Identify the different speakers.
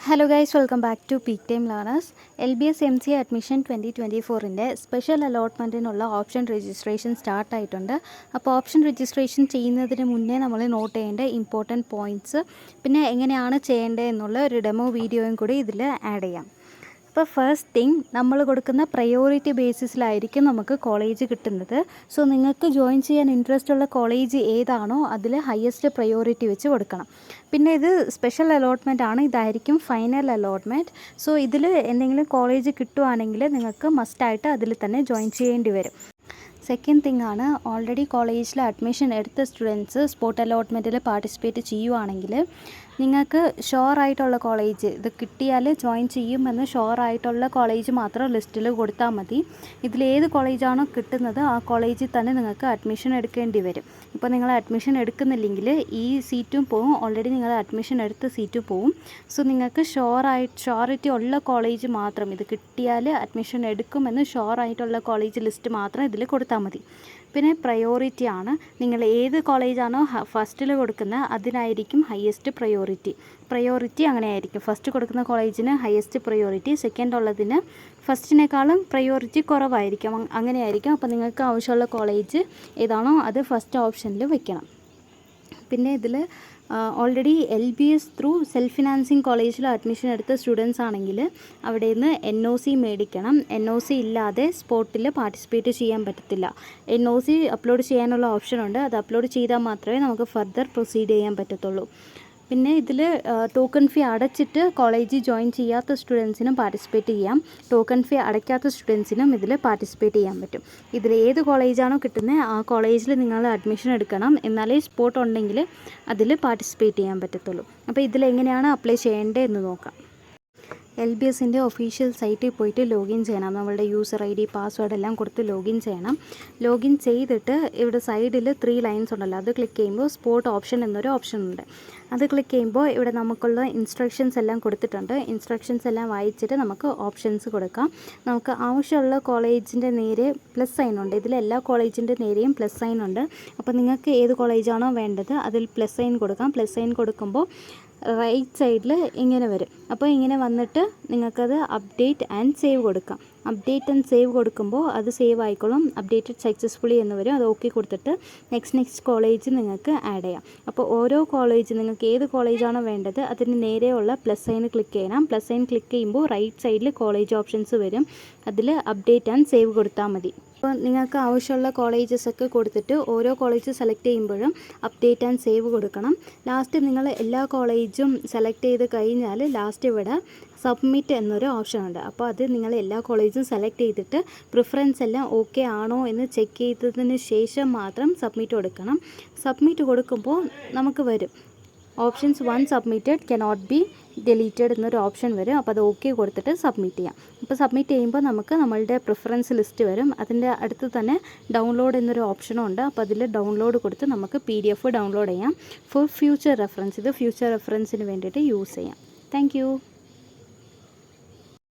Speaker 1: Hello guys, welcome back to peak time learners. LBS MCA admission 2024ൻ്റെ special അലോട്ട്മെൻറ്റിനുള്ള option registration സ്റ്റാർട്ടായിട്ടുണ്ട്. അപ്പോൾ option registration ചെയ്യുന്നതിന് മുന്നേ നമ്മൾ നോട്ട് ചെയ്യേണ്ട ഇമ്പോർട്ടൻറ്റ് പോയിൻറ്റ്സ്, പിന്നെ എങ്ങനെയാണ് ചെയ്യേണ്ടത് എന്നുള്ള ഒരു ഡെമോ വീഡിയോയും കൂടി ഇതിൽ ആഡ് ചെയ്യാം. അപ്പോൾ ഫസ്റ്റ് തിങ്, നമ്മൾ കൊടുക്കുന്ന പ്രയോറിറ്റി ബേസിസിലായിരിക്കും നമുക്ക് കോളേജ് കിട്ടുന്നത്. സോ നിങ്ങൾക്ക് ജോയിൻ ചെയ്യാൻ ഇൻട്രസ്റ്റ് ഉള്ള കോളേജ് ഏതാണോ അതിൽ ഹയസ്റ്റ് പ്രയോറിറ്റി വെച്ച് കൊടുക്കണം. പിന്നെ ഇത് സ്പെഷ്യൽ അലോട്ട്മെൻ്റ് ആണ്, ഇതായിരിക്കും ഫൈനൽ അലോട്ട്മെൻറ്റ്. സോ ഇതിൽ എന്തെങ്കിലും കോളേജ് കിട്ടുവാണെങ്കിൽ നിങ്ങൾക്ക് മസ്റ്റായിട്ട് അതിൽ തന്നെ ജോയിൻ ചെയ്യേണ്ടി വരും. സെക്കൻഡ് തിങ് ആണ്, ഓൾറെഡി കോളേജിൽ അഡ്മിഷൻ എടുത്ത സ്റ്റുഡൻസ് സ്പോട്ട് അലോട്ട്മെൻറ്റിൽ പാർട്ടിസിപ്പേറ്റ് ചെയ്യുവാണെങ്കിൽ നിങ്ങൾക്ക് ഷുവറായിട്ടുള്ള കോളേജ്, ഇത് കിട്ടിയാൽ ജോയിൻ ചെയ്യുമെന്ന് ഷുവറായിട്ടുള്ള കോളേജ് മാത്രം ലിസ്റ്റിൽ കൊടുത്താൽ മതി. ഇതിലേത് കോളേജാണോ കിട്ടുന്നത് ആ കോളേജിൽ തന്നെ നിങ്ങൾക്ക് അഡ്മിഷൻ എടുക്കേണ്ടി വരും. ഇപ്പോൾ നിങ്ങൾ അഡ്മിഷൻ ഈ സീറ്റും പോവും, ഓൾറെഡി നിങ്ങൾ അഡ്മിഷൻ എടുത്ത സീറ്റും പോവും. സോ നിങ്ങൾക്ക് ഷുവറിറ്റി ഉള്ള കോളേജ് മാത്രം, ഇത് കിട്ടിയാൽ അഡ്മിഷൻ എടുക്കുമെന്ന് ഷുവറായിട്ടുള്ള കോളേജ് ലിസ്റ്റ് മാത്രം ഇതിൽ കൊടുത്താൽ മതി. പിന്നെ പ്രയോറിറ്റി ആണ്, നിങ്ങൾ ഏത് കോളേജാണോ ഫസ്റ്റിൽ കൊടുക്കുന്നത് അതിനായിരിക്കും ഹയസ്റ്റ് പ്രയോറിറ്റി അങ്ങനെയായിരിക്കും. ഫസ്റ്റ് കൊടുക്കുന്ന കോളേജിന് ഹയസ്റ്റ് പ്രയോറിറ്റി, സെക്കൻഡ് ഉള്ളതിന് ഫസ്റ്റിനേക്കാളും പ്രയോറിറ്റി കുറവായിരിക്കും, അങ്ങനെയായിരിക്കും. അപ്പോൾ നിങ്ങൾക്ക് ആവശ്യമുള്ള കോളേജ് ഏതാണോ അത് ഫസ്റ്റ് ഓപ്ഷനിൽ വെക്കണം. പിന്നെ ഇതിൽ already LBS through self financing കോളേജിൽ അഡ്മിഷൻ എടുത്ത സ്റ്റുഡൻസ് ആണെങ്കിൽ അവിടെ നിന്ന് NOC മേടിക്കണം. NOC ഇല്ലാതെ സ്പോട്ടിൽ പാർട്ടിസിപ്പേറ്റ് ചെയ്യാൻ പറ്റത്തില്ല. NOC അപ്ലോഡ് ചെയ്യാനുള്ള ഓപ്ഷനുണ്ട്, അത് അപ്ലോഡ് ചെയ്താൽ മാത്രമേ നമുക്ക് ഫർദർ പ്രൊസീഡ് ചെയ്യാൻ പറ്റത്തുള്ളൂ. പിന്നെ ഇതിൽ ടോക്കൺ ഫീ അടച്ചിട്ട് കോളേജിൽ ജോയിൻ ചെയ്യാത്ത സ്റ്റുഡൻസിനും പാർട്ടിസിപ്പേറ്റ് ചെയ്യാം, ടോക്കൺ ഫീ അടയ്ക്കാത്ത സ്റ്റുഡൻസിനും ഇതിൽ പാർട്ടിസിപ്പേറ്റ് ചെയ്യാൻ പറ്റും. ഇതിൽ ഏത് കോളേജാണോ കിട്ടുന്നത് ആ കോളേജിൽ നിങ്ങൾ അഡ്മിഷൻ എടുക്കണം, എന്നാലേ സ്പോട്ട് ഉണ്ടെങ്കിൽ അതിൽ പാർട്ടിസിപ്പേറ്റ് ചെയ്യാൻ പറ്റത്തുള്ളൂ. അപ്പോൾ ഇതിലെങ്ങനെയാണ് അപ്ലൈ ചെയ്യേണ്ടത് എന്ന് നോക്കാം. LBSൻ്റെ ഒഫീഷ്യൽ സൈറ്റിൽ പോയിട്ട് ലോഗിൻ ചെയ്യണം. നമ്മളുടെ യൂസർ ID പാസ്വേഡ് എല്ലാം കൊടുത്ത് ലോഗിൻ ചെയ്യണം. ലോഗിൻ ചെയ്തിട്ട് ഇവിടെ സൈഡിൽ 3 ലൈൻസ് ഉണ്ടല്ലോ, അത് ക്ലിക്ക് ചെയ്യുമ്പോൾ സ്പോട്ട് ഓപ്ഷൻ എന്നൊരു ഓപ്ഷൻ ഉണ്ട്. അത് ക്ലിക്ക് ചെയ്യുമ്പോൾ ഇവിടെ നമുക്കുള്ള ഇൻസ്ട്രക്ഷൻസ് എല്ലാം കൊടുത്തിട്ടുണ്ട്. ഇൻസ്ട്രക്ഷൻസ് എല്ലാം വായിച്ചിട്ട് നമുക്ക് ഓപ്ഷൻസ് കൊടുക്കാം. നമുക്ക് ആവശ്യമുള്ള കോളേജിൻ്റെ നേരെ പ്ലസ് സൈൻ ഉണ്ട്, ഇതിൽ എല്ലാ കോളേജിൻ്റെ നേരെയും പ്ലസ് സൈൻ ഉണ്ട്. അപ്പോൾ നിങ്ങൾക്ക് ഏത് കോളേജാണോ വേണ്ടത് അതിൽ പ്ലസ് സൈൻ കൊടുക്കാം. പ്ലസ് സൈൻ കൊടുക്കുമ്പോൾ റൈറ്റ് സൈഡിൽ ഇങ്ങനെ വരും. അപ്പോൾ ഇങ്ങനെ വന്നിട്ട് നിങ്ങൾക്കത് അപ്ഡേറ്റ് ആൻഡ് സേവ് കൊടുക്കാം. അപ്ഡേറ്റ് ആൻഡ് സേവ് കൊടുക്കുമ്പോൾ അത് സേവ് ആയിക്കോളും. അപ്ഡേറ്റഡ് സക്സസ്ഫുള്ളി എന്ന് വരും, അത് ഓക്കെ കൊടുത്തിട്ട് നെക്സ്റ്റ് കോളേജ് നിങ്ങൾക്ക് ആഡ് ചെയ്യാം. അപ്പോൾ ഓരോ കോളേജ് നിങ്ങൾക്ക് ഏത് കോളേജാണോ വേണ്ടത് അതിന് നേരെയുള്ള പ്ലസ് സൈൻ ക്ലിക്ക് ചെയ്യണം. പ്ലസ് സൈൻ ക്ലിക്ക് ചെയ്യുമ്പോൾ റൈറ്റ് സൈഡിൽ കോളേജ് ഓപ്ഷൻസ് വരും, അതിൽ അപ്ഡേറ്റ് ആൻഡ് സേവ് കൊടുത്താൽ മതി. അപ്പോൾ നിങ്ങൾക്ക് ആവശ്യമുള്ള കോളേജസൊക്കെ കൊടുത്തിട്ട് ഓരോ കോളേജ് സെലക്ട് ചെയ്യുമ്പോഴും അപ്ഡേറ്റ് ആൻഡ് സേവ് കൊടുക്കണം. ലാസ്റ്റ് നിങ്ങൾ എല്ലാ കോളേജും സെലക്ട് ചെയ്ത് കഴിഞ്ഞാൽ ലാസ്റ്റ് ഇവിടെ സബ്മിറ്റ് എന്നൊരു ഓപ്ഷൻ ഉണ്ട്. അപ്പോൾ അത് നിങ്ങൾ എല്ലാ കോളേജും സെലക്ട് ചെയ്തിട്ട് പ്രിഫറൻസ് എല്ലാം ഓക്കെ ആണോ എന്ന് ചെക്ക് ചെയ്തതിന് ശേഷം മാത്രം സബ്മിറ്റ് കൊടുക്കണം. സബ്മിറ്റ് കൊടുക്കുമ്പോൾ നമുക്ക് വരും options 1 submitted cannot be deleted എന്നൊരു ഓപ്ഷൻ വരും. അപ്പോൾ അത് ഓക്കെ കൊടുത്തിട്ട് സബ്മിറ്റ് ചെയ്യാം. അപ്പോൾ സബ്മിറ്റ് ചെയ്യുമ്പോൾ നമുക്ക് നമ്മളുടെ പ്രിഫറൻസ് ലിസ്റ്റ് വരും. അതിൻ്റെ അടുത്ത് തന്നെ ഡൗൺലോഡ് എന്നൊരു ഓപ്ഷനും ഉണ്ട്. അപ്പോൾ അതിൽ ഡൗൺലോഡ് കൊടുത്ത് നമുക്ക് PDF ഡൗൺലോഡ് ചെയ്യാം ഫോർ ഫ്യൂച്ചർ റെഫറൻസ്. ഇത് ഫ്യൂച്ചർ റെഫറൻസിന് വേണ്ടിയിട്ട് യൂസ് ചെയ്യാം. താങ്ക്